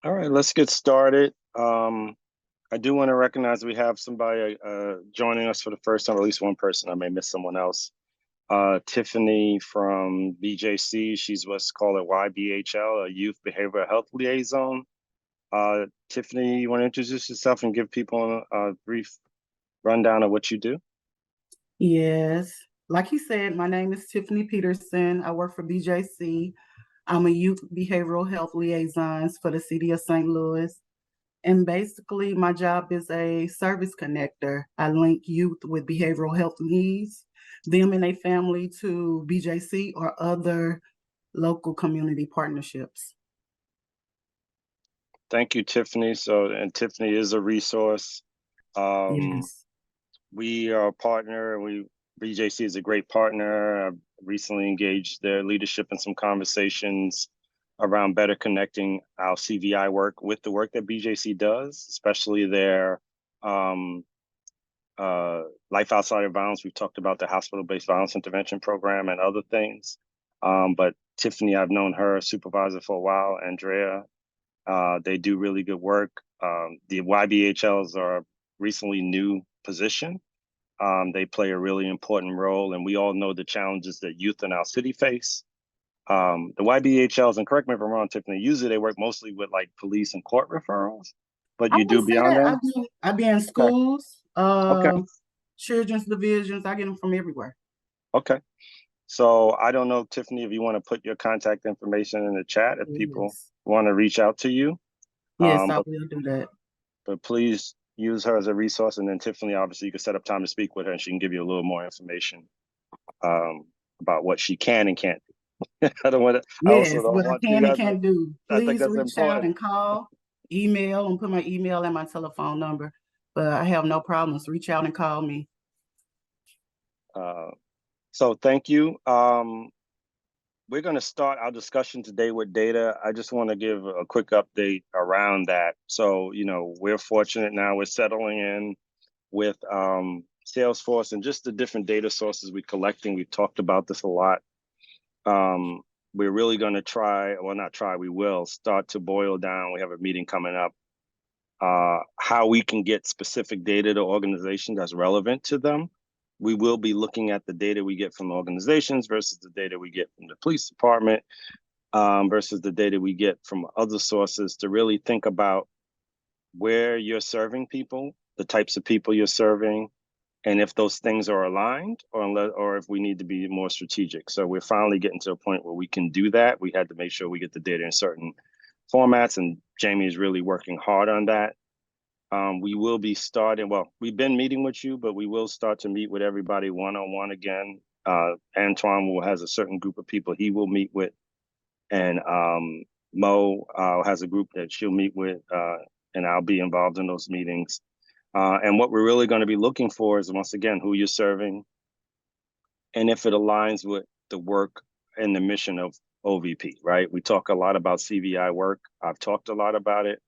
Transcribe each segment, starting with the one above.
All right, let's get started. I do want to recognize we have somebody joining us for the first time, or at least one person. I may miss someone else. Tiffany from BJC. She's what's called a YBHL, a Youth Behavioral Health Liaison. Tiffany, you want to introduce yourself and give people a brief rundown of what you do? Yes. Like he said, my name is Tiffany Peterson. I work for BJC. I'm a youth behavioral health liaison for the city of St. Louis. And basically, my job is a service connector. I link youth with behavioral health needs, them and their family to BJC or other local community partnerships. Thank you, Tiffany. And Tiffany is a resource. Um, Yes. we are a partner. BJC is a great partner. I've recently engaged their leadership in some conversations around better connecting our CVI work with the work that BJC does, especially their um, life outside of violence. We've talked about the hospital-based violence intervention program and other things. But Tiffany, I've known her supervisor for a while, Andrea. They do really good work. The YBHLs are a recently new position. They play a really important role, and we all know the challenges that youth in our city face. The YBHLs, and correct me if I'm wrong, Tiffany, usually they work mostly with like police and court referrals, but I you do wouldn't say beyond that. that? I've been in Okay. schools, Okay. children's divisions. I get them from everywhere. Okay. So I don't know, Tiffany, if you want to put your contact information in the chat if people Yes. want to reach out to you. Yes, I But will do that. please use her as a resource. And then Tiffany, obviously, you can set up time to speak with her and she can give you a little more information um, about what she can and can't do. I also Yes, don't what I want you can and guys to, can't do. I think Please that's reach out important. and call, email, and put my email and my telephone number. But I have no problems. Reach out and call me. Uh, so thank you. We're going to start our discussion today with data. I just want to give a quick update around that. So, we're fortunate now we're settling in with Salesforce and just the different data sources we're collecting. We've talked about this a lot. We're really going to try, well, not try, we will start to boil down. We have a meeting coming up, how we can get specific data to organizations that's relevant to them. We will be looking at the data we get from organizations versus the data we get from the police department, versus the data we get from other sources to really think about where you're serving people, the types of people you're serving, and if those things are aligned or if we need to be more strategic. So we're finally getting to a point where we can do that. We had to make sure we get the data in certain formats, and Jamie is really working hard on that. We will be starting, well, we've been meeting with you, but we will start to meet with everybody one-on-one again. Antoine has a certain group of people he will meet with, and Mo has a group that she'll meet with, and I'll be involved in those meetings. And what we're really going to be looking for is, once again, who you're serving and if it aligns with the work and the mission of OVP, right? We talk a lot about CVI work. I've talked a lot about it.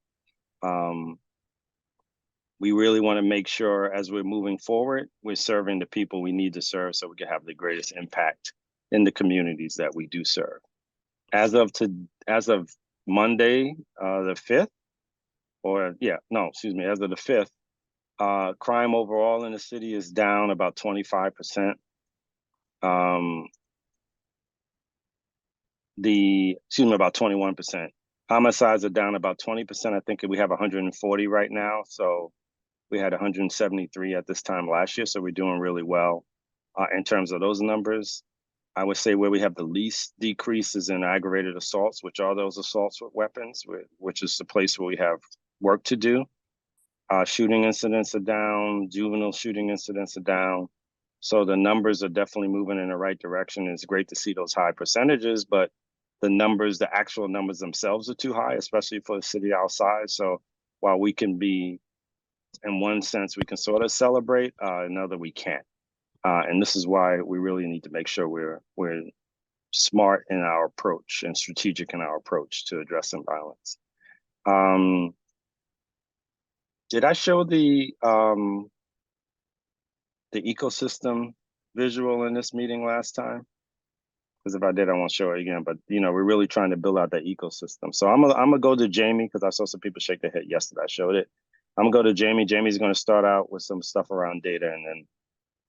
We really want to make sure as we're moving forward, we're serving the people we need to serve so we can have the greatest impact in the communities that we do serve. As of Monday, the 5th, as of the 5th, crime overall in the city is down about 25%. About 21%. Homicides are down about 20%. I think we have 140 right now. So we had 173 at this time last year. So we're doing really well in terms of those numbers. I would say where we have the least decreases in aggravated assaults, which are those assaults with weapons, which is the place where we have work to do. Shooting incidents are down, juvenile shooting incidents are down. So the numbers are definitely moving in the right direction. It's great to see those high percentages, but the actual numbers themselves are too high, especially for a city our size. So while we can be, in one sense, we can sort of celebrate, another we can't. And this is why we really need to make sure we're smart in our approach and strategic in our approach to addressing violence. Did I show the ecosystem visual in this meeting last time? because if I did, I won't show it again. But we're really trying to build out that ecosystem. So I'm gonna go to Jamie because I saw some people shake their head yesterday. I showed it. I'm gonna go to Jamie. Jamie's gonna start out with some stuff around data, and then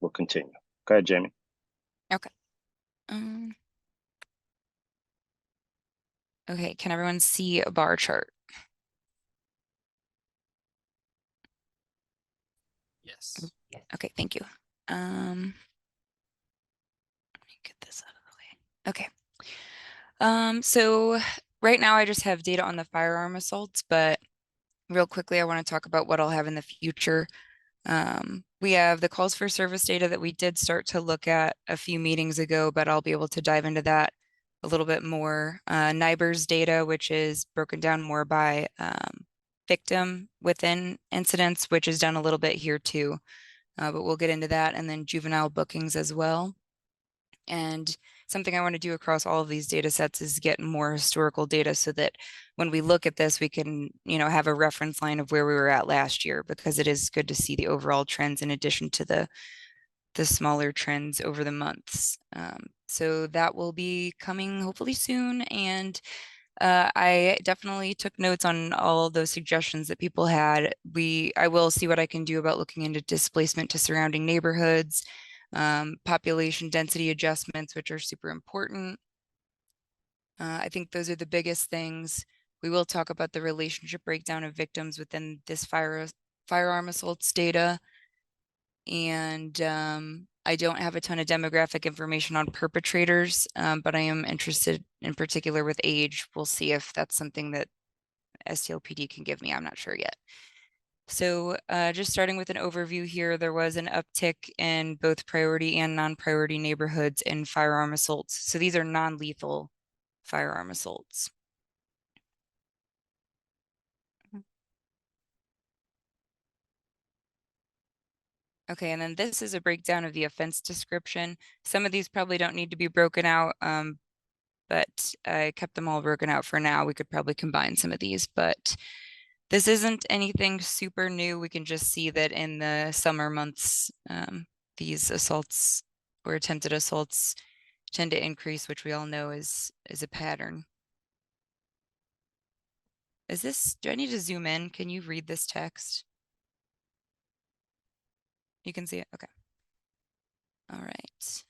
we'll continue. Go ahead, Jamie. Okay. Okay, can everyone see a bar chart? Yes. Okay, thank you. Let me get this out of the way. Okay. So right now I just have data on the firearm assaults, but real quickly I want to talk about what I'll have in the future. We have the calls for service data that we did start to look at a few meetings ago, but I'll be able to dive into that a little bit more. NIBRS data, which is broken down more by victim within incidents, which is done a little bit here too, but we'll get into that. And then juvenile bookings as well. And something I want to do across all of these data sets is get more historical data so that when we look at this, we can, have a reference line of where we were at last year, because it is good to see the overall trends in addition to the smaller trends over the months. So that will be coming hopefully soon. And I definitely took notes on all those suggestions that people had. I will see what I can do about looking into displacement to surrounding neighborhoods, population density adjustments, which are super important. I think those are the biggest things. We will talk about the relationship breakdown of victims within this firearm assaults data. And I don't have a ton of demographic information on perpetrators, but I am interested in particular with age. We'll see if that's something that STLPD can give me. I'm not sure yet. So just starting with an overview here, there was an uptick in both priority and non-priority neighborhoods in firearm assaults. So these are non-lethal firearm assaults. Okay, and then this is a breakdown of the offense description. Some of these probably don't need to be broken out, but I kept them all broken out for now. We could probably combine some of these, but this isn't anything super new. We can just see that in the summer months, these assaults or attempted assaults tend to increase, which we all know is a pattern. Do I need to zoom in? Can you read this text? You can see it, okay. All right.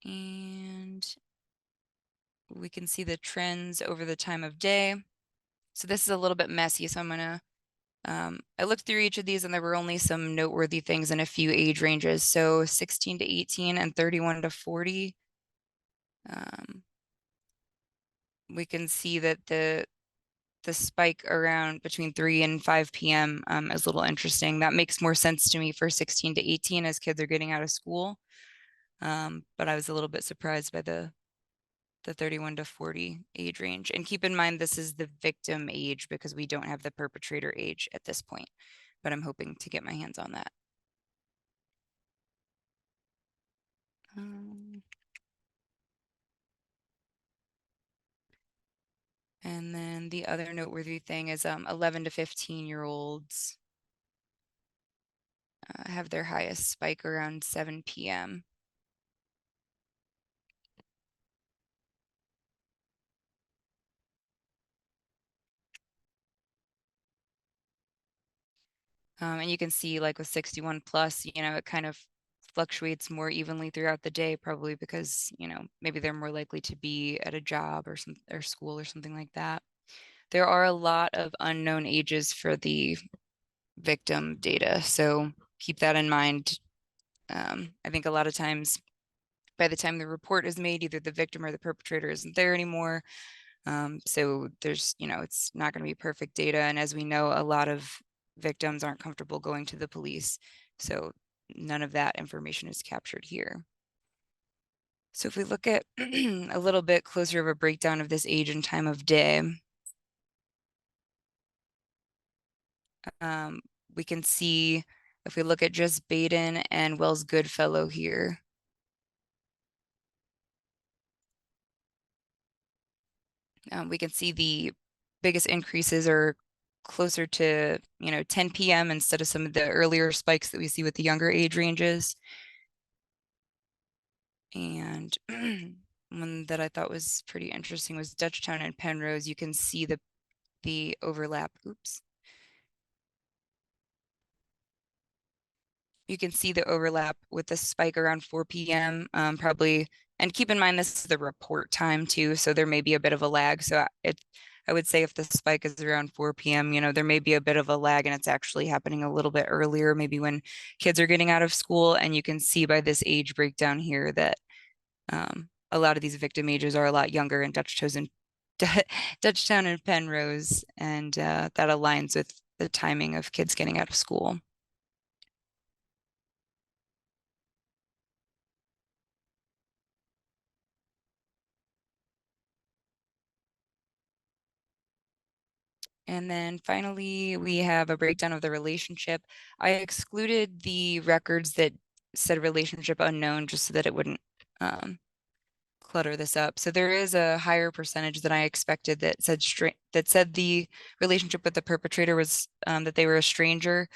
And we can see the trends over the time of day. So this is a little bit messy, so I'm gonna, I looked through each of these and there were only some noteworthy things in a few age ranges. So 16 to 18 and 31 to 40. We can see that the spike around between 3 and 5 p.m. Is a little interesting. That makes more sense to me for 16 to 18 as kids are getting out of school. But I was a little bit surprised by the 31 to 40 age range. And keep in mind, this is the victim age because we don't have the perpetrator age at this point, but I'm hoping to get my hands on that. And then the other noteworthy thing is 11 to 15-year-olds have their highest spike around 7 p.m. And you can see like with 61 plus, it kind of fluctuates more evenly throughout the day, probably because, maybe they're more likely to be at a job or school or something like that. There are a lot of unknown ages for the victim data, so keep that in mind. I think a lot of times by the time the report is made, either the victim or the perpetrator isn't there anymore. So there's, it's not going to be perfect data. And as we know, a lot of victims aren't comfortable going to the police. So none of that information is captured here. So if we look at a little bit closer of a breakdown of this age and time of day, we can see if we look at just Baden and Wells Goodfellow here, we can see the biggest increases are closer to 10 p.m. instead of some of the earlier spikes that we see with the younger age ranges. And one that I thought was pretty interesting was Dutchtown and Penrose. You can see the overlap. Oops. You can see the overlap with the spike around 4 p.m. Probably, and keep in mind this is the report time too, so there may be a bit of a lag. So I would say if the spike is around 4 p.m., there may be a bit of a lag and it's actually happening a little bit earlier, maybe when kids are getting out of school. And you can see by this age breakdown here that a lot of these victim ages are a lot younger in Dutchtown and Penrose, and that aligns with the timing of kids getting out of school. And then finally, we have a breakdown of the relationship. I excluded the records that said relationship unknown just so that it wouldn't clutter this up. So there is a higher percentage than I expected that said the relationship with the perpetrator was that they were a stranger.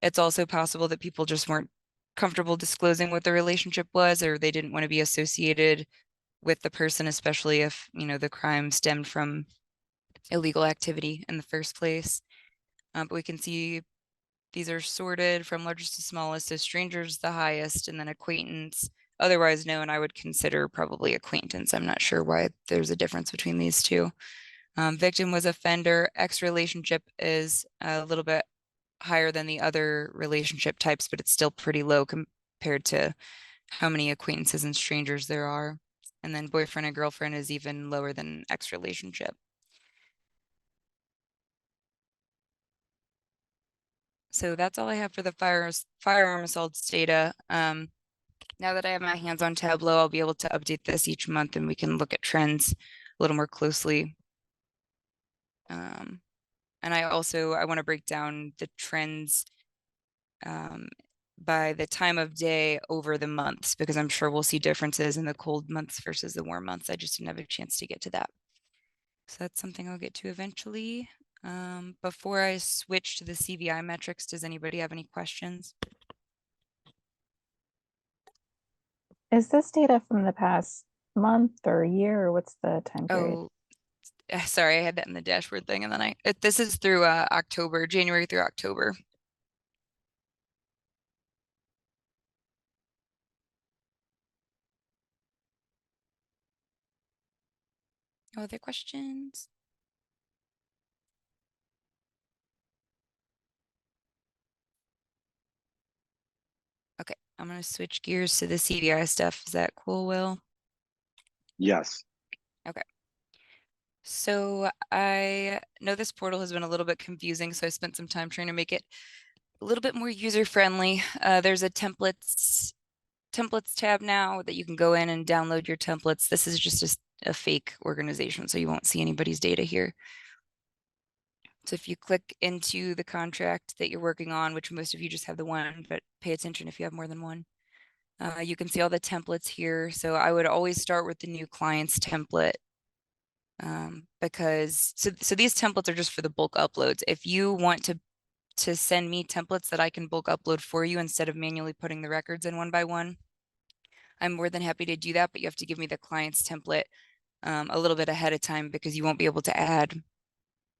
It's also possible that people just weren't comfortable disclosing what the relationship was, or they didn't want to be associated with the person, especially if, the crime stemmed from illegal activity in the first place. But we can see these are sorted from largest to smallest, so strangers the highest, and then acquaintance, otherwise known, I would consider probably acquaintance. I'm not sure why there's a difference between these two. Victim was offender. Ex-relationship is a little bit higher than the other relationship types, but it's still pretty low compared to how many acquaintances and strangers there are. And then boyfriend and girlfriend is even lower than ex-relationship. So that's all I have for the firearm assaults data. Now that I have my hands on Tableau, I'll be able to update this each month and we can look at trends a little more closely. And I want to break down the trends by the time of day over the months, because I'm sure we'll see differences in the cold months versus the warm months. I just didn't have a chance to get to that. So that's something I'll get to eventually. Before I switch to the CVI metrics, does anybody have any questions? Is this data from the past month or year, or what's the time period? Oh, sorry, I had that in the dashboard thing, and then this is through October, January through October. No other questions? Okay, I'm gonna switch gears to the CVI stuff. Is that cool, Will? Yes. Okay. So I know this portal has been a little bit confusing, so I spent some time trying to make it a little bit more user-friendly. There's a templates tab now that you can go in and download your templates. This is just a fake organization, so you won't see anybody's data here. So if you click into the contract that you're working on, which most of you just have the one, but pay attention if you have more than one, you can see all the templates here. So I would always start with the new clients template, because so these templates are just for the bulk uploads. If you want to send me templates that I can bulk upload for you instead of manually putting the records in one by one, I'm more than happy to do that, but you have to give me the client's template a little bit ahead of time, because you won't be able to add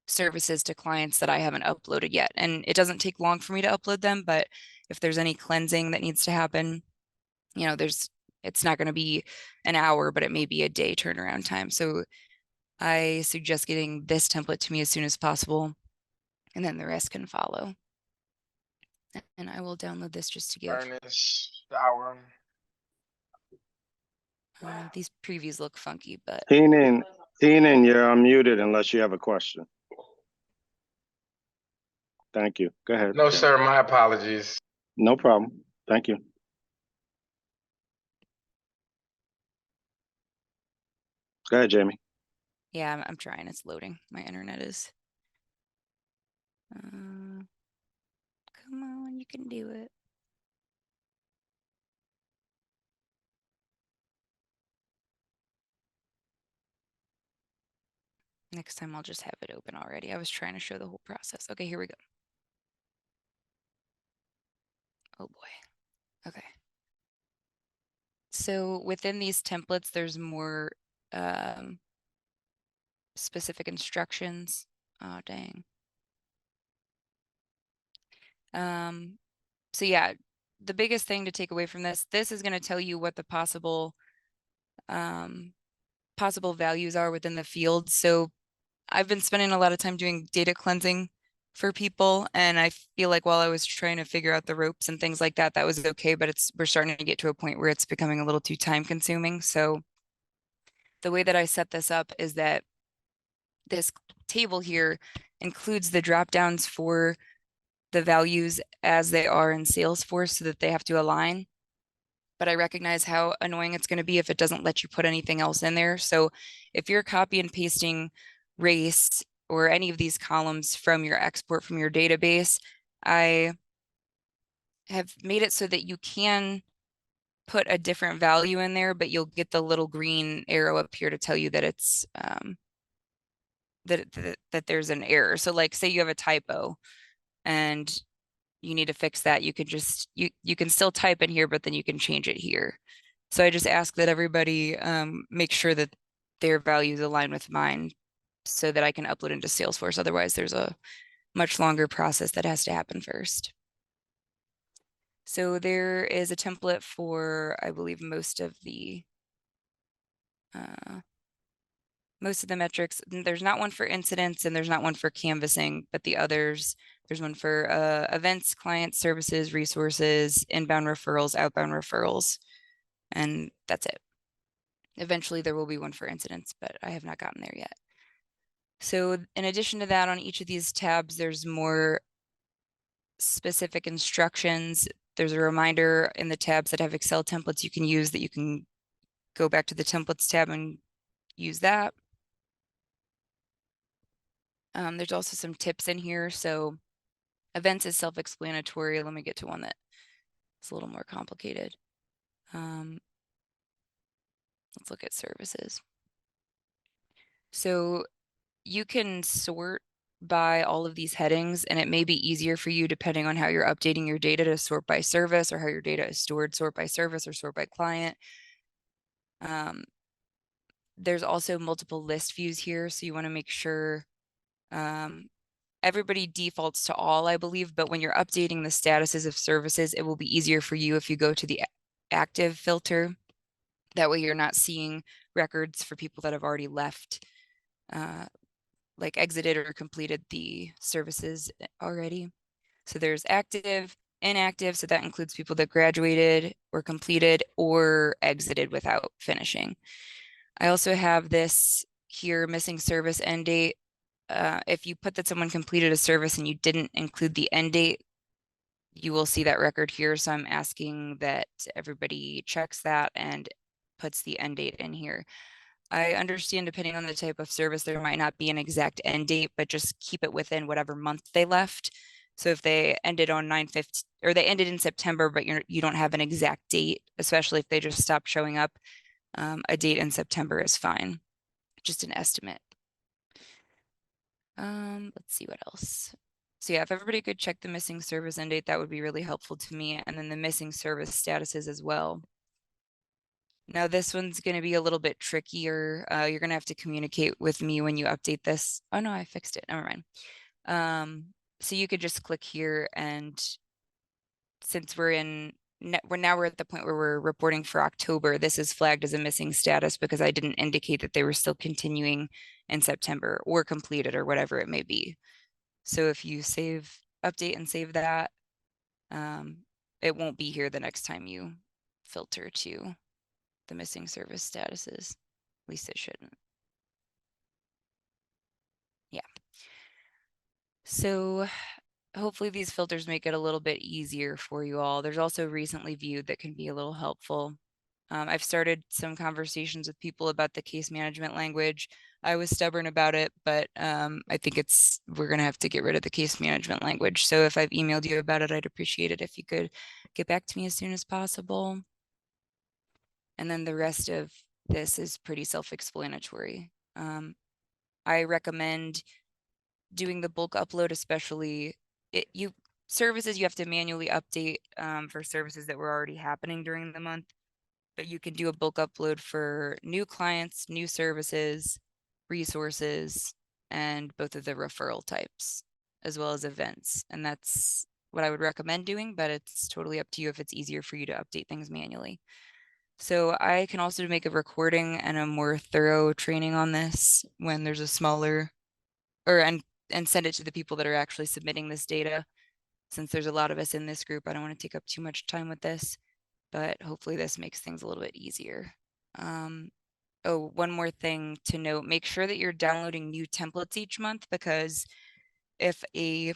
services to clients that I haven't uploaded yet. And it doesn't take long for me to upload them, but if there's any cleansing that needs to happen, it's not going to be an hour, but it may be a day turnaround time. So I suggest getting this template to me as soon as possible, and then the rest can follow. And I will download this just to give. Furnace, shower. These previews look funky, but Keenan, you're unmuted unless you have a question. Thank you. Go ahead. No, sir, my apologies. No problem. Thank you. Go ahead, Jamie. yeah, I'm trying. It's loading. My internet is. Come on, you can do it. Next time I'll just have it open already. I was trying to show the whole process. Okay, here we go. Oh boy. Okay. So within these templates, there's more specific instructions. Oh, dang. So yeah, the biggest thing to take away from this is going to tell you what the possible values are within the field. So I've been spending a lot of time doing data cleansing for people, and I feel like while I was trying to figure out the ropes and things like that, that was okay, but we're starting to get to a point where it's becoming a little too time consuming. So the way that I set this up is that this table here includes the drop downs for the values as they are in Salesforce so that they have to align. But I recognize how annoying it's going to be if it doesn't let you put anything else in there. So if you're copy and pasting race or any of these columns from your export from your database, I have made it so that you can put a different value in there, but you'll get the little green arrow up here to tell you that it's that there's an error. So like say you have a typo and you need to fix that, you could just you can still type in here, but then you can change it here. So I just ask that everybody make sure that their values align with mine so that I can upload into Salesforce. Otherwise, there's a much longer process that has to happen first. So there is a template for, I believe, most of the metrics. There's not one for incidents and there's not one for canvassing, but the others, there's one for events, clients, services, resources, inbound referrals, outbound referrals, and that's it. Eventually there will be one for incidents, but I have not gotten there yet. So in addition to that, on each of these tabs, there's more specific instructions. There's a reminder in the tabs that have Excel templates you can use that you can go back to the templates tab and use that. There's also some tips in here. So events is self-explanatory. Let me get to one that is a little more complicated. Let's look at services. So you can sort by all of these headings, and it may be easier for you depending on how you're updating your data to sort by service or how your data is stored, sort by service or sort by client. There's also multiple list views here, so you want to make sure everybody defaults to all, I believe, but when you're updating the statuses of services, it will be easier for you if you go to the active filter. That way you're not seeing records for people that have already left, like exited or completed the services already. So there's active, inactive, so that includes people that graduated or completed or exited without finishing. I also have this here, missing service end date. If you put that someone completed a service and you didn't include the end date, you will see that record here. So I'm asking that everybody checks that and puts the end date in here. I understand depending on the type of service, there might not be an exact end date, but just keep it within whatever month they left. So if they ended on 9/15 or they ended in September, but you don't have an exact date, especially if they just stopped showing up, a date in September is fine. Just an estimate. Let's see what else. So yeah, if everybody could check the missing service end date, that would be really helpful to me. And then the missing service statuses as well. Now this one's going to be a little bit trickier. You're going to have to communicate with me when you update this. Oh no, I fixed it. Never mind. So you could just click here, and since we're at the point where we're reporting for October, this is flagged as a missing status because I didn't indicate that they were still continuing in September or completed or whatever it may be. So if you update and save that, it won't be here the next time you filter to the missing service statuses. At least it shouldn't. Yeah. So hopefully these filters make it a little bit easier for you all. There's also recently viewed that can be a little helpful. I've started some conversations with people about the case management language. I was stubborn about it, but I think we're going to have to get rid of the case management language. So if I've emailed you about it, I'd appreciate it if you could get back to me as soon as possible. And then the rest of this is pretty self-explanatory. I recommend doing the bulk upload, especially services you have to manually update for services that were already happening during the month. but you can do a bulk upload for new clients, new services, resources, and both of the referral types, as well as events. And that's what I would recommend doing, but it's totally up to you if it's easier for you to update things manually. So I can also make a recording and a more thorough training on this when there's a smaller, and send it to the people that are actually submitting this data. Since there's a lot of us in this group, I don't want to take up too much time with this, but hopefully this makes things a little bit easier. Oh, one more thing to note, make sure that you're downloading new templates each month, because if a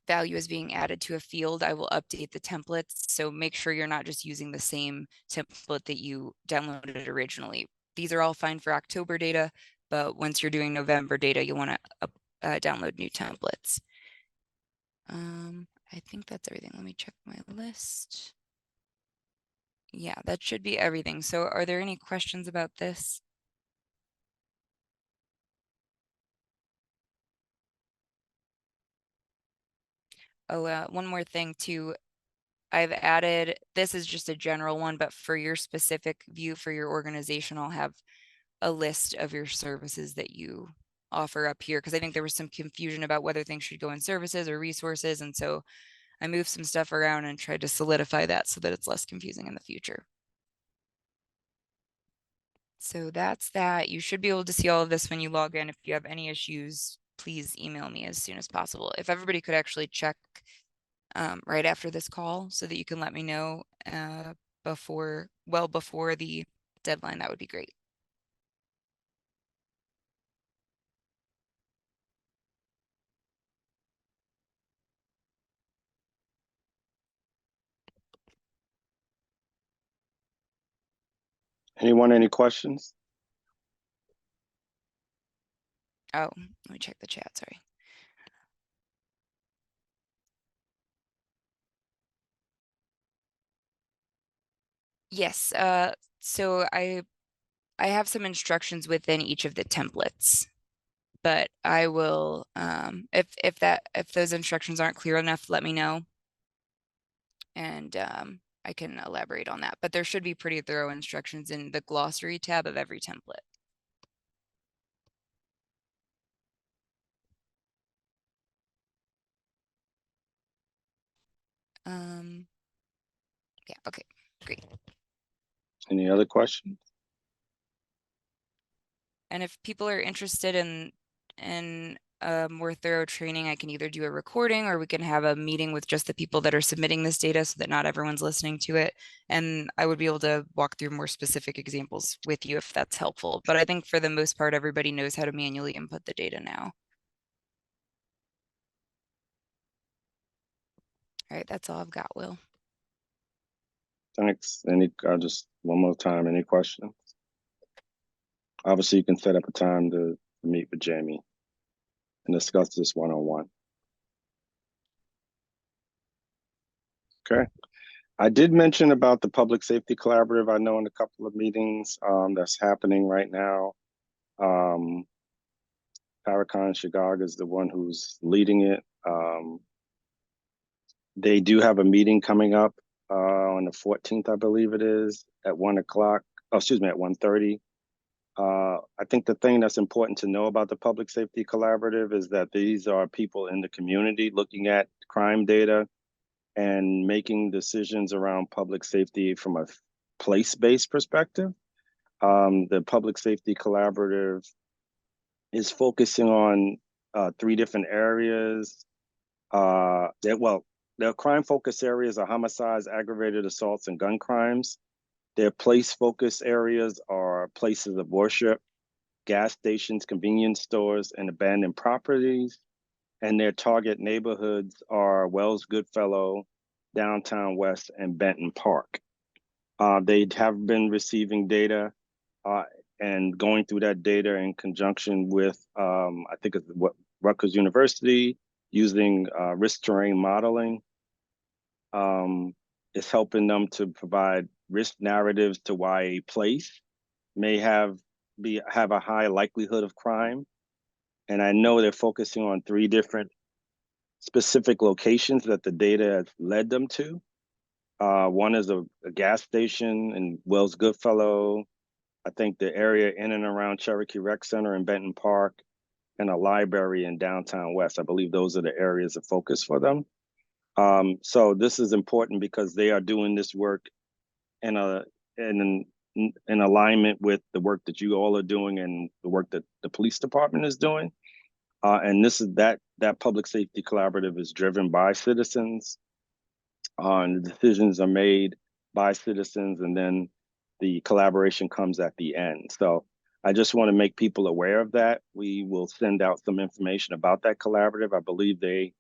value is being added to a field, I will update the templates. So make sure you're not just using the same template that you downloaded originally. These are all fine for October data, but once you're doing November data, you want to download new templates. I think that's everything. Let me check my list. Yeah, that should be everything. So are there any questions about this? Oh, one more thing too. I've added, this is just a general one, but for your specific view for your organization, I'll have a list of your services that you offer up here, because I think there was some confusion about whether things should go in services or resources. And so I moved some stuff around and tried to solidify that so that it's less confusing in the future. So that's that. You should be able to see all of this when you log in. If you have any issues, please email me as soon as possible. If everybody could actually check right after this call so that you can let me know before the deadline, that would be great. Anyone, any questions? Oh, let me check the chat, sorry. Yes, so I have some instructions within each of the templates, but I will, if those instructions aren't clear enough, let me know. And I can elaborate on that, but there should be pretty thorough instructions in the glossary tab of every template. Yeah, okay, great. Any other questions? And if people are interested in more thorough training, I can either do a recording or we can have a meeting with just the people that are submitting this data so that not everyone's listening to it. And I would be able to walk through more specific examples with you if that's helpful. But I think for the most part, everybody knows how to manually input the data now. All right, that's all I've got, Will. Thanks. Just one more time, any questions? Obviously, you can set up a time to meet with Jamie and discuss this one-on-one. Okay. I did mention about the Public Safety Collaborative. I know in a couple of meetings that's happening right now. Farrakhan Shagag is the one who's leading it. They do have a meeting coming up on the 14th, I believe it is, at 1 o'clock. Oh, excuse me, at 1:30. I think the thing that's important to know about the Public Safety Collaborative is that these are people in the community looking at crime data and making decisions around public safety from a place-based perspective. The Public Safety Collaborative is focusing on 3 different areas. Their crime focus areas are homicides, aggravated assaults, and gun crimes. Their place focus areas are places of worship, gas stations, convenience stores, and abandoned properties. And their target neighborhoods are Wells Goodfellow, Downtown West, and Benton Park. They have been receiving data and going through that data in conjunction with, I think it's what Rutgers University, using risk terrain modeling. It's helping them to provide risk narratives to why a place may have a high likelihood of crime. And I know they're focusing on 3 different specific locations that the data has led them to. One is a gas station in Wells Goodfellow. I think the area in and around Cherokee Rec Center in Benton Park, and a library in downtown West. I believe those are the areas of focus for them. So this is important because they are doing this work in in alignment with the work that you all are doing and the work that the police department is doing. And this is that public safety collaborative is driven by citizens. And the decisions are made by citizens, and then the collaboration comes at the end. So I just want to make people aware of that. We will send out some information about that collaborative. I believe they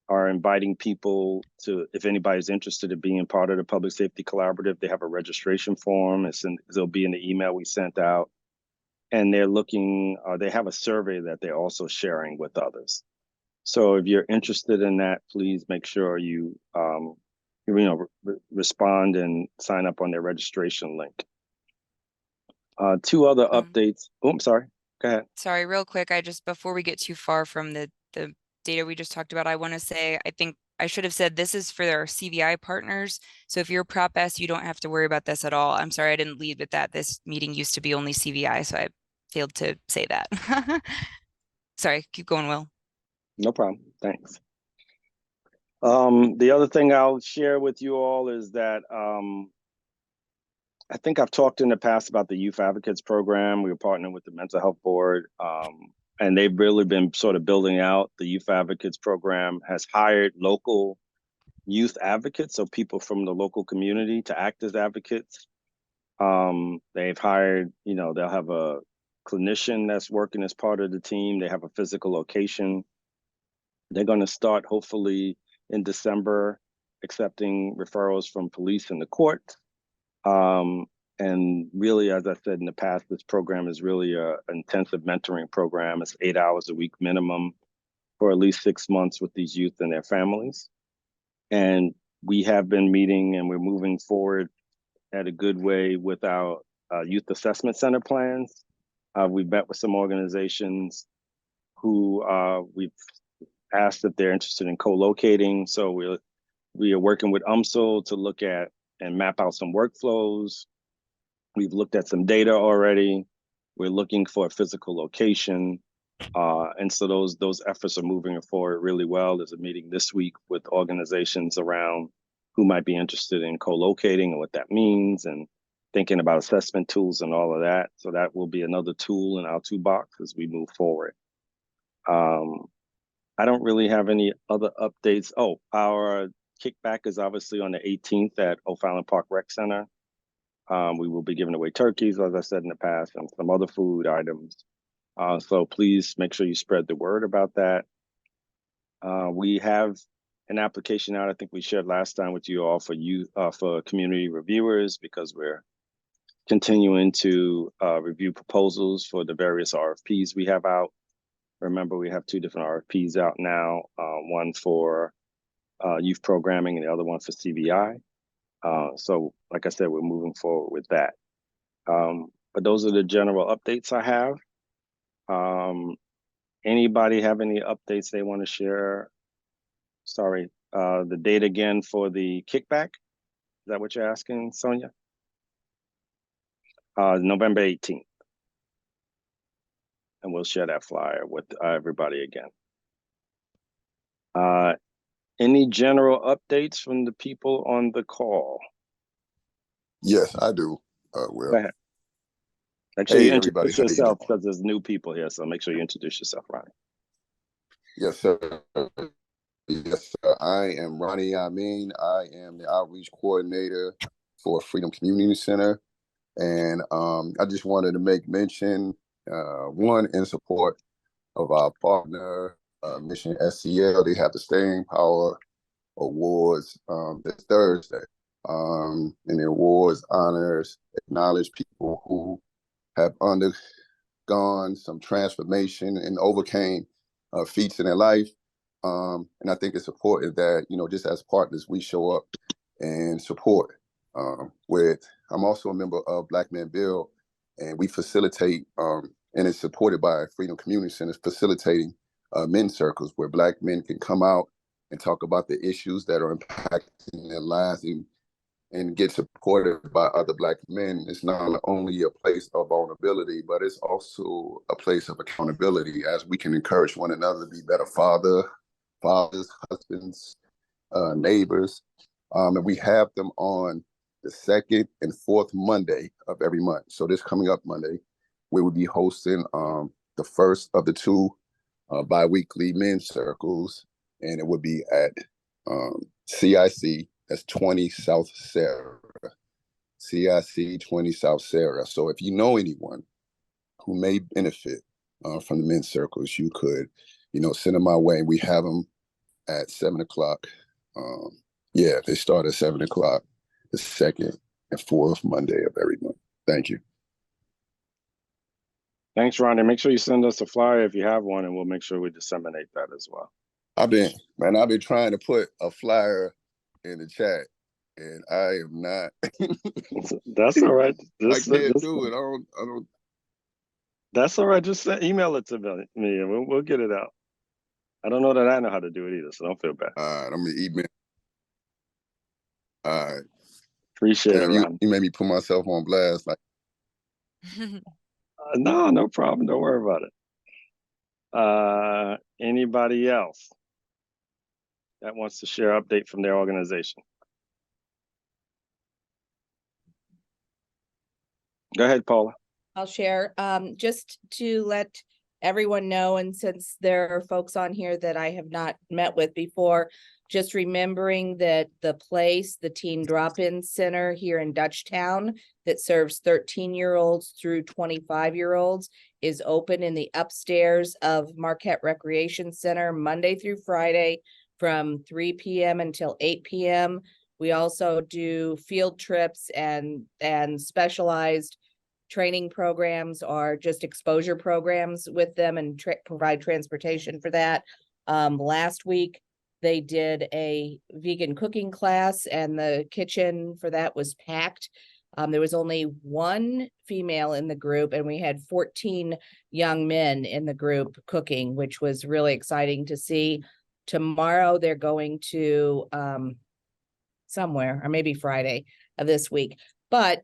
are inviting people to, if anybody's interested in being part of the public safety collaborative, they have a registration form. It'll be in the email we sent out. And they're looking, they have a survey that they're also sharing with others. So if you're interested in that, please make sure you, respond and sign up on their registration link. Two other updates. Oh, I'm sorry. Go ahead. Sorry, real quick. Before we get too far from the data we just talked about, I want to say, I think I should have said this is for our CVI partners. So if you're Prop S, you don't have to worry about this at all. I'm sorry I didn't lead with that. This meeting used to be only CVI, so I failed to say that. Sorry, keep going, Will. No problem. Thanks. The other thing I'll share with you all is that I think I've talked in the past about the Youth Advocates Program. We were partnering with the Mental Health Board, and they've really been sort of building out the Youth Advocates Program, has hired local youth advocates, so people from the local community to act as advocates. They've hired, they'll have a clinician that's working as part of the team. They have a physical location. They're going to start hopefully in December accepting referrals from police and the court. And really, as I said in the past, this program is really an intensive mentoring program. It's 8 hours a week minimum for at least 6 months with these youth and their families. And we have been meeting and we're moving forward at a good way with our youth assessment center plans. We've met with some organizations who we've asked if they're interested in co-locating. So we are working with UMSL to look at and map out some workflows. We've looked at some data already. We're looking for a physical location. And so those efforts are moving forward really well. There's a meeting this week with organizations around who might be interested in co-locating and what that means, and thinking about assessment tools and all of that. So that will be another tool in our toolbox as we move forward. I don't really have any other updates. Oh, our kickback is obviously on the 18th at O'Fallon Park Rec Center. We will be giving away turkeys, as I said in the past, and some other food items. So please make sure you spread the word about that. We have an application out, I think we shared last time with you all for community reviewers, because we're continuing to review proposals for the various RFPs we have out. Remember, we have 2 different RFPs out now, one for youth programming and the other one for CVI. So like I said, we're moving forward with that. But those are the general updates I have. Anybody have any updates they want to share? Sorry, the date again for the kickback. Is that what you're asking, Sonia? November 18th. And we'll share that flyer with everybody again. Any general updates from the people on the call? Yes, I do. Will. Go ahead. Make sure you everybody. introduce yourself, because there's new people here, so make sure you introduce yourself, Ronnie. Yes, sir. Yes, sir. I am Ronnie Amin. I am the outreach coordinator for Freedom Community Center. And I just wanted to make mention, one, in support of our partner, Mission SCL. They have the Staying Power Awards this Thursday. And the awards acknowledge people who have undergone some transformation and overcame feats in their life. And I think it's important that, just as partners, we show up and support. I'm also a member of Black Men Build, and we facilitate, and it's supported by Freedom Community Center, facilitating men's circles where Black men can come out and talk about the issues that are impacting their lives and and get supported by other Black men is not only a place of vulnerability, but it's also a place of accountability, as we can encourage one another to be better fathers, husbands, neighbors. And we have them on the second and fourth Monday of every month. So this coming up Monday, we will be hosting the first of the two bi-weekly men's circles, and it would be at CIC, that's 20 South Sarah, CIC 20 South Sarah. So if you know anyone who may benefit from the men's circles, you could, send them my way. We have them at 7 o'clock. They start at 7 o'clock, the second and fourth Monday of every month. Thank you. Thanks, Ronnie. Make sure you send us a flyer if you have one, and we'll make sure we disseminate that as well. I've been trying to put a flyer in the chat, and I am not. That's all right. I can't do it. I don't. That's all right. Just email it to me, and we'll get it out. I don't know that I know how to do it either, so don't feel bad. All right, I'm gonna email. All right. Appreciate it, Ronnie. You made me put myself on blast. Like, no problem. Don't worry about it. Anybody else that wants to share an update from their organization? Go ahead, Paula. I'll share. Just to let everyone know, and since there are folks on here that I have not met with before, just remembering that the Teen Drop-In Center here in Dutchtown that serves 13-year-olds through 25-year-olds is open in the upstairs of Marquette Recreation Center Monday through Friday from 3 p.m. until 8 p.m. We also do field trips and specialized training programs or just exposure programs with them, and provide transportation for that. Last week, they did a vegan cooking class, and the kitchen for that was packed. There was only one female in the group, and we had 14 young men in the group cooking, which was really exciting to see. Tomorrow, they're going to somewhere, or maybe Friday of this week. But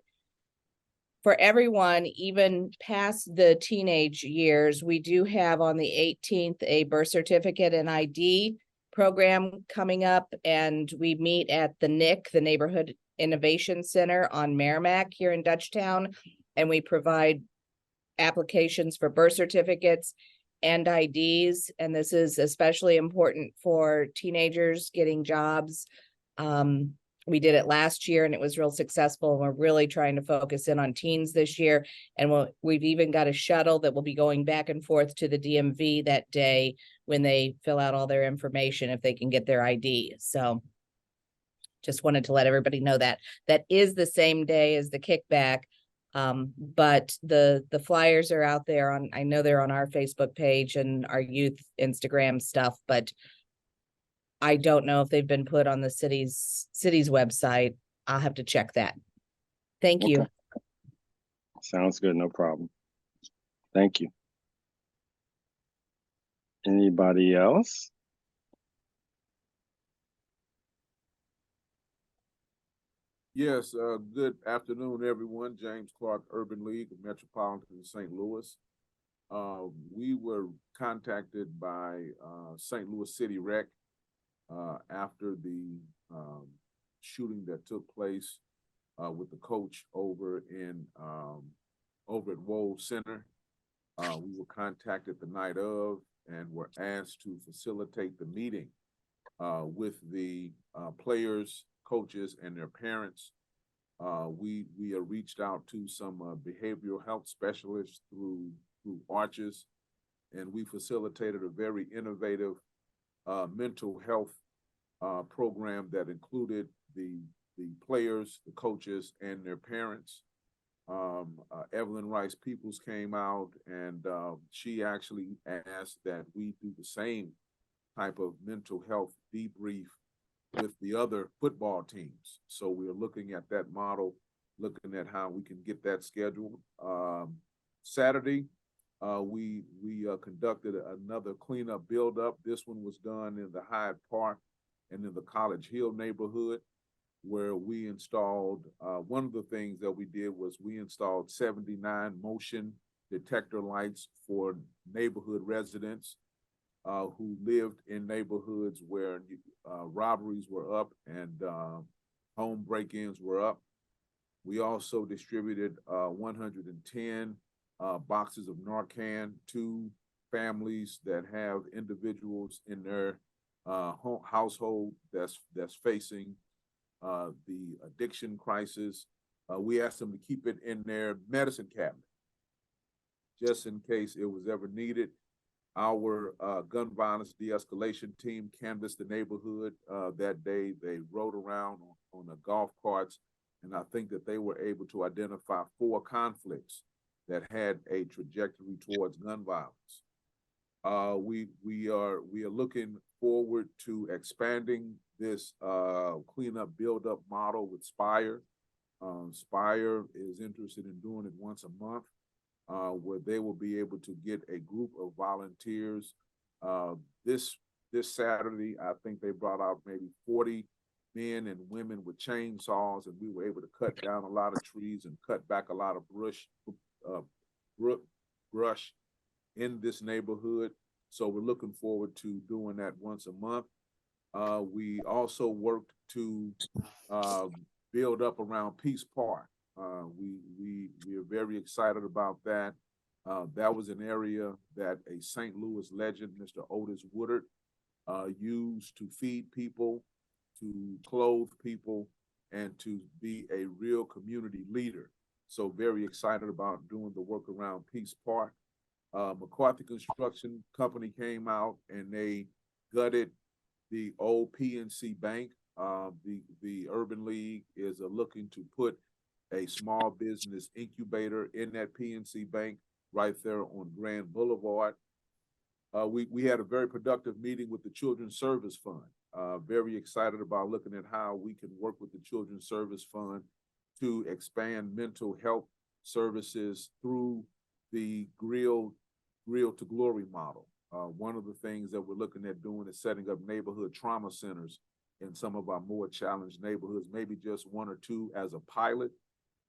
for everyone, even past the teenage years, we do have on the 18th a birth certificate and ID program coming up, and we meet at the NIC, the Neighborhood Innovation Center on Merrimack here in Dutchtown, and we provide applications for birth certificates and IDs, and this is especially important for teenagers getting jobs. We did it last year and it was real successful. We're really trying to focus in on teens this year. And we've even got a shuttle that will be going back and forth to the DMV that day when they fill out all their information, if they can get their ID. So just wanted to let everybody know that. That is the same day as the kickback. But the flyers are out there I know they're on our Facebook page and our youth Instagram stuff, but I don't know if they've been put on the city's website. I'll have to check that. Thank you. Okay. Sounds good. No problem. Thank you. Anybody else? Yes, good afternoon, everyone. James Clark, Urban League of Metropolitan St. Louis. We were contacted by St. Louis City Rec after the shooting that took place with the coach over at Wold Center. We were contacted the night of and were asked to facilitate the meeting with the players, coaches, and their parents. We reached out to some behavioral health specialists through Arches, and we facilitated a very innovative mental health program that included the players, the coaches, and their parents. Evelyn Rice Peoples came out, and she actually asked that we do the same type of mental health debrief with the other football teams. So we're looking at that model, looking at how we can get that scheduled. Saturday, we conducted another cleanup build-up. This one was done in the Hyde Park and in the College Hill neighborhood. where we installed, one of the things that we did was we installed 79 motion detector lights for neighborhood residents who lived in neighborhoods where robberies were up and home break-ins were up. We also distributed 110 boxes of Narcan to families that have individuals in their household that's facing the addiction crisis. We asked them to keep it in their medicine cabinet, just in case it was ever needed. Our gun violence de-escalation team canvassed the neighborhood that day. They rode around on the golf carts, and I think that they were able to identify 4 conflicts that had a trajectory towards gun violence. We are looking forward to expanding this cleanup build-up model with Spire. Spire is interested in doing it once a month, where they will be able to get a group of volunteers. This Saturday, I think they brought out maybe 40 men and women with chainsaws, and we were able to cut down a lot of trees and cut back a lot of brush in this neighborhood. So we're looking forward to doing that once a month. We also worked to build up around Peace Park. We are very excited about that. That was an area that a St. Louis legend, Mr. Otis Woodard, used to feed people, to clothe people, and to be a real community leader. So very excited about doing the work around Peace Park. McCarthy Construction Company came out and they gutted the old PNC Bank. The Urban League is looking to put a small business incubator in that PNC Bank right there on Grand Boulevard. We had a very productive meeting with the Children's Service Fund. Very excited about looking at how we can work with the Children's Service Fund to expand mental health services through the Grill to Glory model. One of the things that we're looking at doing is setting up neighborhood trauma centers in some of our more challenged neighborhoods, maybe just 1 or 2 as a pilot.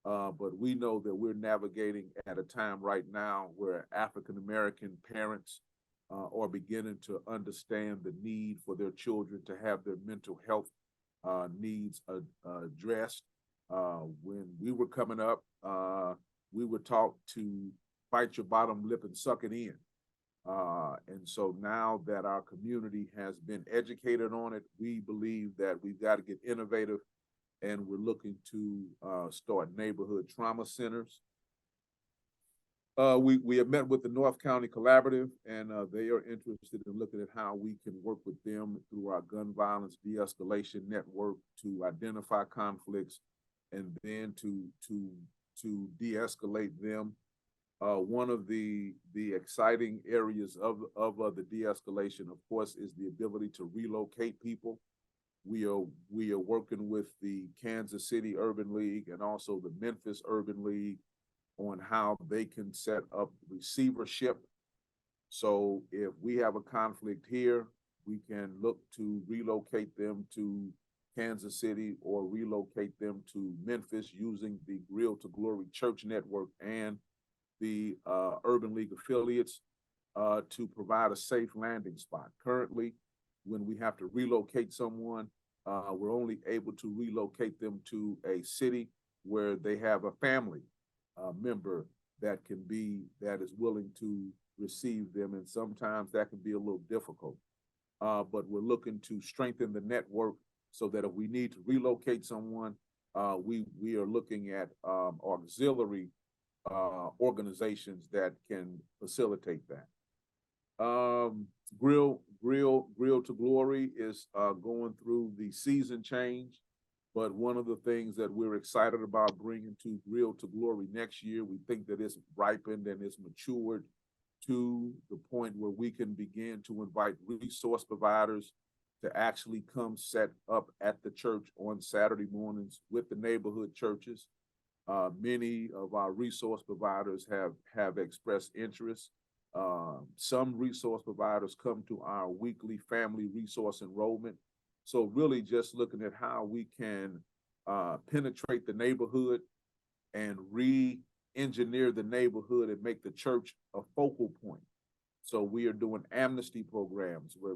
But we know that we're navigating at a time right now where African-American parents are beginning to understand the need for their children to have their mental health needs addressed. When we were coming up, we were taught to bite your bottom lip and suck it in. And so now that our community has been educated on it, we believe that we've got to get innovative, and we're looking to start neighborhood trauma centers. We have met with the North County Collaborative, and they are interested in looking at how we can work with them through our gun violence de-escalation network to identify conflicts and then to de-escalate them. One of the exciting areas of the de-escalation, of course, is the ability to relocate people. We are working with the Kansas City Urban League and also the Memphis Urban League on how they can set up receivership. So if we have a conflict here, we can look to relocate them to Kansas City or relocate them to Memphis using the Grill to Glory Church Network and the Urban League affiliates to provide a safe landing spot. Currently, when we have to relocate someone, we're only able to relocate them to a city where they have a family member that is willing to receive them, and sometimes that can be a little difficult. But we're looking to strengthen the network so that if we need to relocate someone, we are looking at auxiliary organizations that can facilitate that. Grill to Glory is going through the season change, but one of the things that we're excited about bringing to Grill to Glory next year, we think that it's ripened and it's matured to the point where we can begin to invite resource providers to actually come set up at the church on Saturday mornings with the neighborhood churches. Many of our resource providers have expressed interest. Some resource providers come to our weekly family resource enrollment. So really just looking at how we can penetrate the neighborhood and re-engineer the neighborhood and make the church a focal point. So we are doing amnesty programs where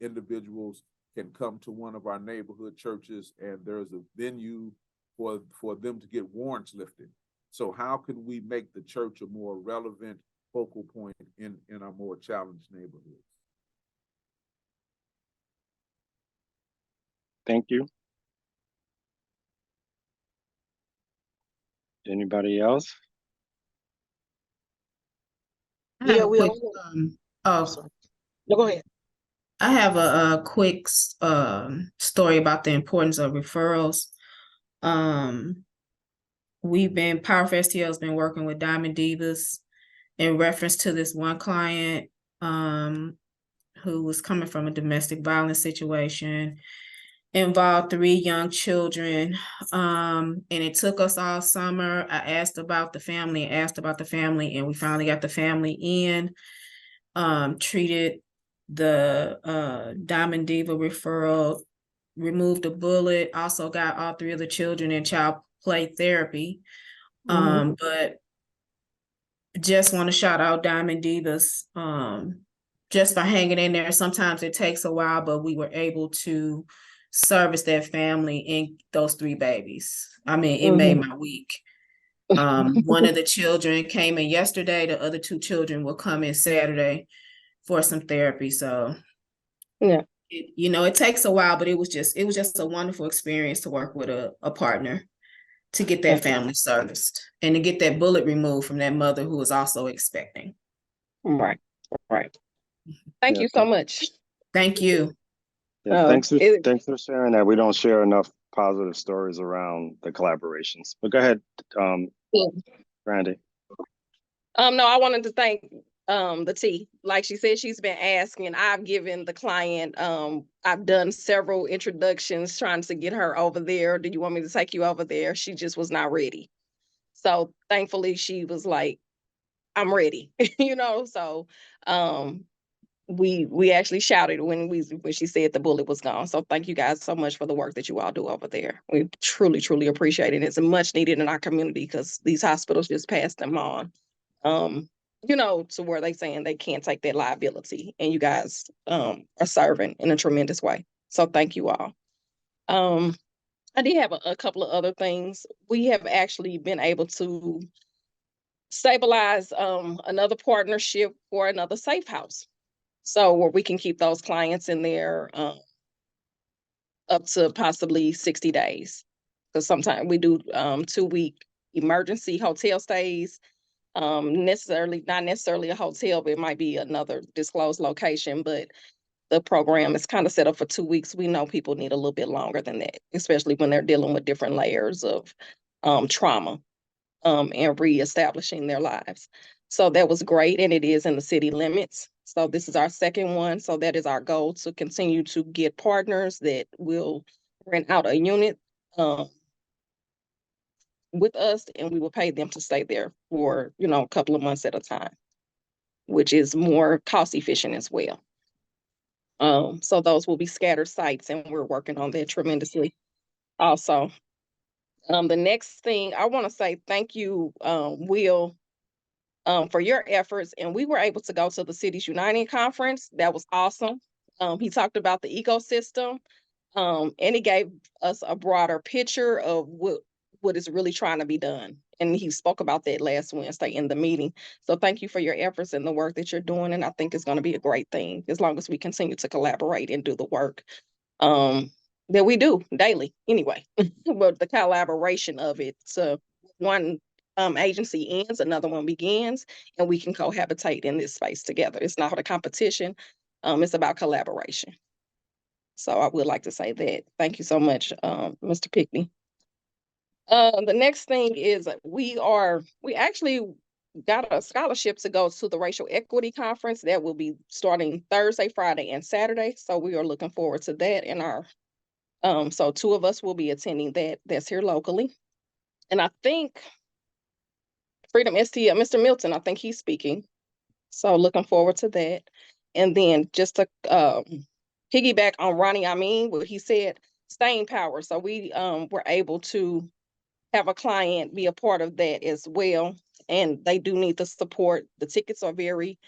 individuals can come to one of our neighborhood churches and there's a venue for them to get warrants lifted. So how can we make the church a more relevant focal point in our more challenged neighborhoods? Thank you. Anybody else? I have Yeah, a we quick, also. No, go ahead. I have a quick story about the importance of referrals. PowerFest TL has been working with Diamond Divas in reference to this one client who was coming from a domestic violence situation, involved 3 young children. And it took us all summer. I asked about the family, and we finally got the family in, treated the Diamond Diva referral, removed a bullet, also got all 3 of the children in child play therapy. But just want to shout out Diamond Divas, just for hanging in there. Sometimes it takes a while, but we were able to service that family and those 3 babies. I mean, it made my week. One of the children came in yesterday. The other 2 children will come in Saturday for some therapy. So yeah, it takes a while, but it was just a wonderful experience to work with a partner to get that family serviced and to get that bullet removed from that mother who was also expecting. Right. Thank you so much. Thank you. Yeah, thanks for sharing that. We don't share enough positive stories around the collaborations. But go ahead, Randy. No, I wanted to thank the T. Like she said, she's been asking. I've given the client, I've done several introductions trying to get her over there. Do you want me to take you over there? She just was not ready. So thankfully she was like, I'm ready, so we actually shouted when she said the bullet was gone. So thank you guys so much for the work that you all do over there. We truly, truly appreciate it. It's much needed in our community because these hospitals just passed them on. To where they saying they can't take that liability, and you guys are serving in a tremendous way. So thank you all. I did have a couple of other things. We have actually been able to stabilize another partnership for another safe house. So where we can keep those clients in there up to possibly 60 days. Because sometimes we do 2-week emergency hotel stays. Not necessarily a hotel, but it might be another disclosed location. But the program is kind of set up for 2 weeks. We know people need a little bit longer than that, especially when they're dealing with different layers of trauma and reestablishing their lives. So that was great, and it is in the city limits. So this is our second one. So that is our goal, to continue to get partners that will rent out a unit with us, and we will pay them to stay there for, a couple of months at a time, which is more cost efficient as well. So those will be scattered sites, and we're working on that tremendously also. The next thing I want to say, thank you, Will, for your efforts. And we were able to go to the Cities Uniting Conference. That was awesome. He talked about the ecosystem, and he gave us a broader picture of what is really trying to be done. And he spoke about that last Wednesday in the meeting. So thank you for your efforts and the work that you're doing. And I think it's going to be a great thing as long as we continue to collaborate and do the work that we do daily anyway. But the collaboration of it, so one agency ends, another one begins, and we can cohabitate in this space together. It's not a competition. It's about collaboration. So I would like to say that. Thank you so much, Mr. Pickney. The next thing is we actually got a scholarship to go to the Racial Equity Conference. That will be starting Thursday, Friday, and Saturday. So we are looking forward to that. And so 2 of us will be attending that. That's here locally. And I think Freedom STL, Mr. Milton, I think he's speaking. So looking forward to that. And then just to piggyback on Ronnie, what he said, staying power. So we were able to have a client be a part of that as well. And they do need the support. The tickets are very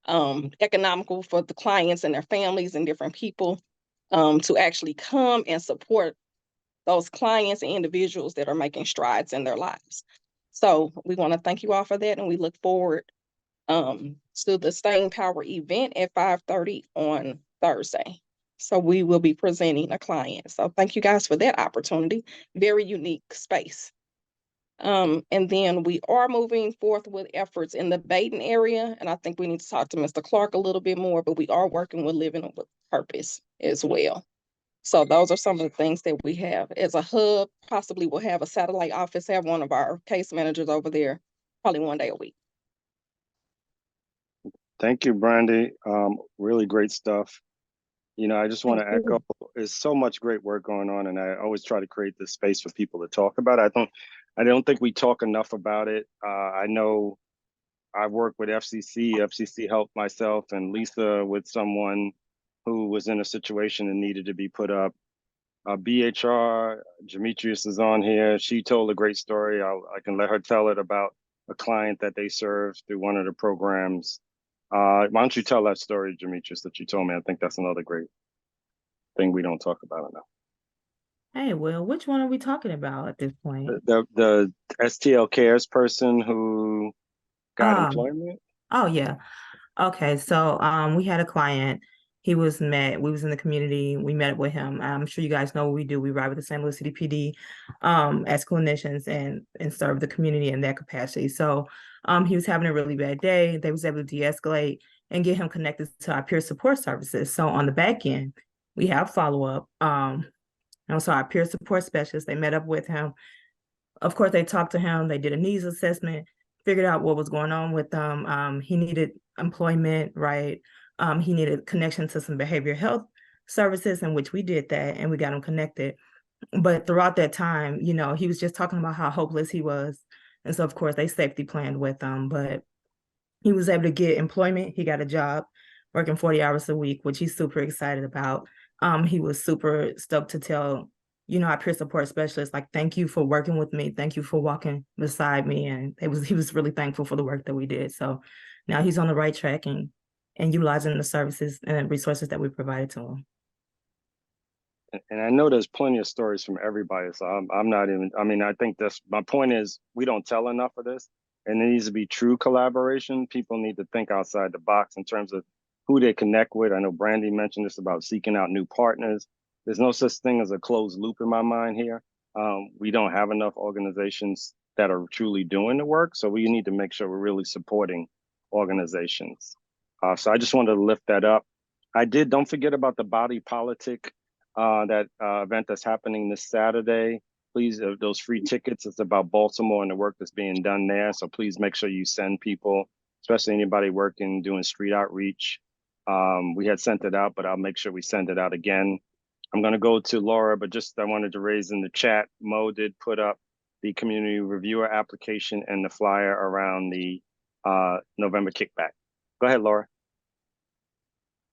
economical for the clients and their families and different people to actually come and support those clients and individuals that are making strides in their lives. So we want to thank you all for that, and we look forward to the Staying Power event at 5:30 on Thursday. So we will be presenting a client. So thank you guys for that opportunity. Very unique space. And then we are moving forth with efforts in the Baden area. And I think we need to talk to Mr. Clark a little bit more, but we are working with Living with Purpose as well. So those are some of the things that we have as a hub. Possibly we'll have a satellite office, have one of our case managers over there, probably one day a week. Thank you, Brandy. Really great stuff. You know, I just want to echo, there's so much great work going on, and I always try to create this space for people to talk about it. I don't think we talk enough about it. I know I've worked with FCC. FCC helped myself and Lisa with someone who was in a situation and needed to be put up. BHR, Demetrius is on here. She told a great story. I can let her tell it about a client that they served through one of the programs. Why don't you tell that story, Demetrius, that you told me? I think that's another great thing we don't talk about enough. Hey, Will, which one are we talking about at this point? The STL Cares person who got employment? Oh, yeah. Okay, so we had a client. We was in the community. We met with him. I'm sure you guys know what we do. We ride with the St. Louis City PD as clinicians and serve the community in that capacity. So he was having a really bad day. They was able to de-escalate and get him connected to our peer support services. So on the back end, we have follow-up. And also our peer support specialists, they met up with him. Of course, they talked to him. They did a needs assessment, figured out what was going on with them. He needed employment, right? He needed connection to some behavioral health services, in which we did that and we got him connected. But throughout that time, you know, he was just talking about how hopeless he was. And so, of course, they safety planned with him, but he was able to get employment. He got a job working 40 hours a week, which he's super excited about. He was super stoked to tell, you know, our peer support specialist, like, thank you for working with me. Thank you for walking beside me. And he was really thankful for the work that we did. So now he's on the right track and utilizing the services and resources that we provided to him. And I know there's plenty of stories from everybody. So I'm not even, I mean, I think that's, my point is we don't tell enough of this, and it needs to be true collaboration. People need to think outside the box in terms of who they connect with. I know Brandy mentioned this about seeking out new partners. There's no such thing as a closed loop in my mind here. We don't have enough organizations that are truly doing the work. So we need to make sure we're really supporting organizations. So I just wanted to lift that up. Don't forget about the body politic, that event that's happening this Saturday. Please, those free tickets, it's about Baltimore and the work that's being done there. So please make sure you send people, especially anybody working, doing street outreach. We had sent it out, but I'll make sure we send it out again. I'm going to go to Laura, but just I wanted to raise in the chat, Mo did put up the community reviewer application and the flyer around the November kickback. Go ahead, Laura.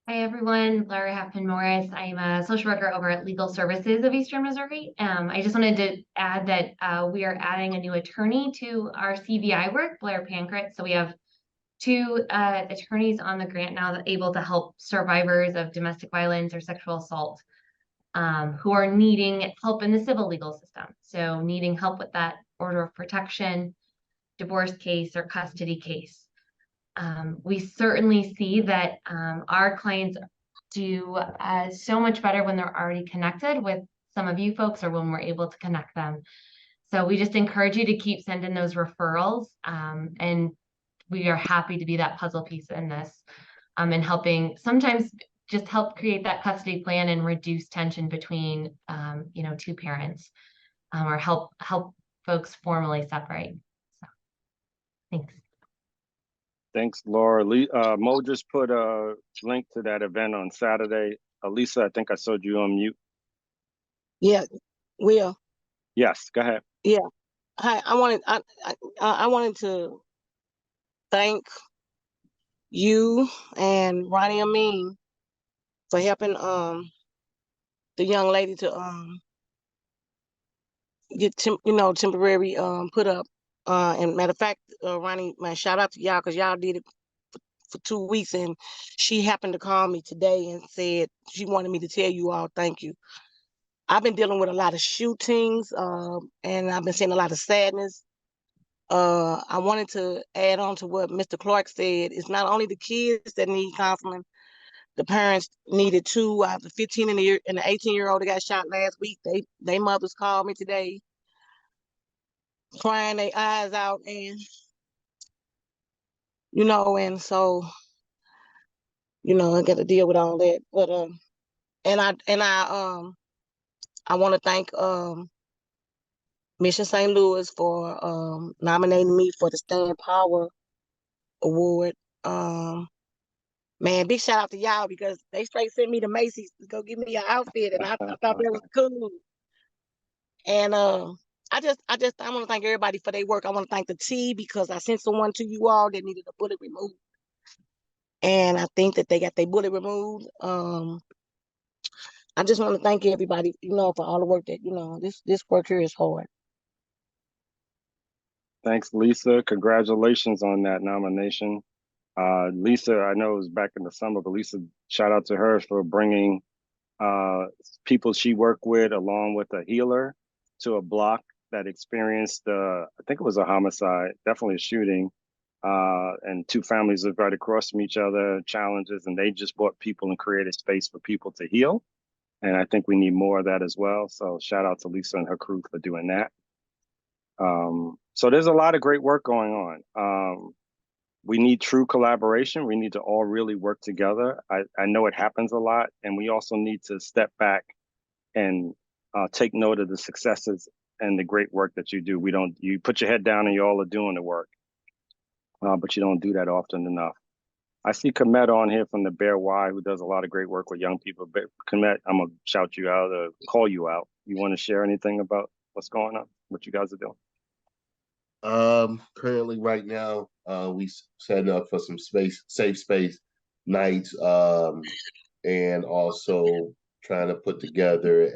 Hi, everyone. Laura Halfman-Morris. I'm a social worker over at Legal Services of Eastern Missouri. I just wanted to add that we are adding a new attorney to our CVI work, Blair Pankratz. So we have 2 attorneys on the grant now that are able to help survivors of domestic violence or sexual assault who are needing help in the civil legal system. So needing help with that order of protection, divorce case, or custody case. We certainly see that our clients do so much better when they're already connected with some of you folks or when we're able to connect them. So we just encourage you to keep sending those referrals, and we are happy to be that puzzle piece in this, and helping sometimes just help create that custody plan and reduce tension between, you know, 2 parents, or help folks formally separate. So thanks. Thanks, Laura. Mo just put a link to that event on Saturday. Lisa, I think I saw you on mute. Yeah, Will. Yes, go ahead. Yeah. Hi, I wanted to thank you and Ronnie Amin for helping the the young lady to get temporary put up. And matter of fact, Ronnie, man, shout out to y'all because y'all did it for 2 weeks, and she happened to call me today and said she wanted me to tell you all thank you. I've been dealing with a lot of shootings, and I've been seeing a lot of sadness. I wanted to add on to what Mr. Clark said. It's not only the kids that need counseling. The parents needed too. The 15 and the 18-year-old that got shot last week. They mothers called me today, crying their eyes out, and and so I got to deal with all that. But I want to thank Mission St. Louis for nominating me for the Stand Power Award. Man, big shout out to y'all because they straight sent me to Macy's to go give me an outfit, and I thought that was cool. And I want to thank everybody for their work. I want to thank the T because I sent someone to you all that needed a bullet removed, and I think that they got their bullet removed. I just want to thank everybody, for all the work that this work here is hard. Thanks, Lisa. Congratulations on that nomination. Lisa, I know it was back in the summer, but Lisa, shout out to her for bringing people she worked with along with a healer to a block that experienced, I think it was a homicide, definitely a shooting, and 2 families lived right across from each other, challenges, and they just brought people and created space for people to heal. And I think we need more of that as well. So shout out to Lisa and her crew for doing that. So there's a lot of great work going on. We need true collaboration. We need to all really work together. I know it happens a lot, and we also need to step back and take note of the successes and the great work that you do. You put your head down and you all are doing the work, but you don't do that often enough. I see Komet on here from the Bear Y, who does a lot of great work with young people. But Komet, I'm gonna shout you out or call you out. You want to share anything about what's going on, what you guys are doing? Currently right now, we setting up for some safe space nights, and also trying to put together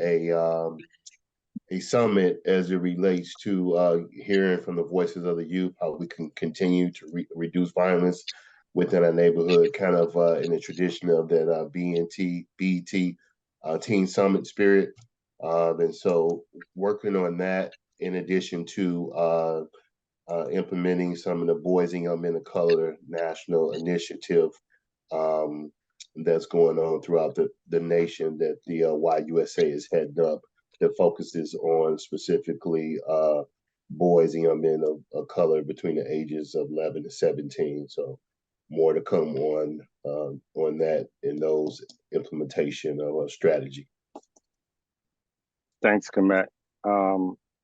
a summit as it relates to hearing from the voices of the youth, how we can continue to reduce violence within our neighborhood, kind of in the tradition of that BET Teen Summit spirit. And so working on that in addition to implementing some of the Boys and Young Men of Color national initiative that's going on throughout the nation that the YUSA is heading up, that focuses on specifically boys and young men of color between the ages of 11 to 17. So more to come on that in those implementation of a strategy. Thanks, Komet.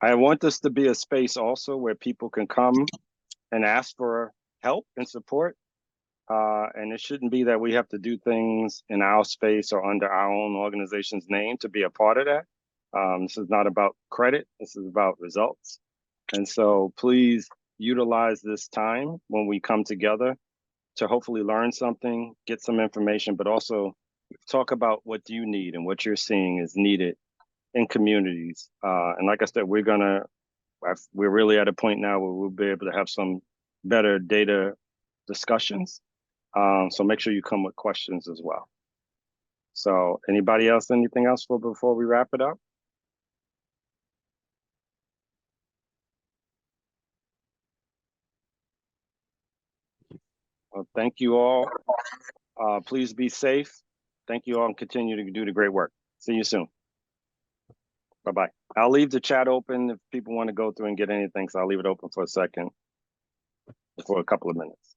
I want this to be a space also where people can come and ask for help and support. And it shouldn't be that we have to do things in our space or under our own organization's name to be a part of that. This is not about credit. This is about results. And so please utilize this time when we come together to hopefully learn something, get some information, but also talk about what you need and what you're seeing is needed in communities. And like I said, we're really at a point now where we'll be able to have some better data discussions. So make sure you come with questions as well. So anybody else, anything else before we wrap it up? Well, thank you all. Please be safe. Thank you all and continue to do the great work. See you soon. Bye-bye. I'll leave the chat open if people want to go through and get anything. So I'll leave it open for a second, for a couple of minutes.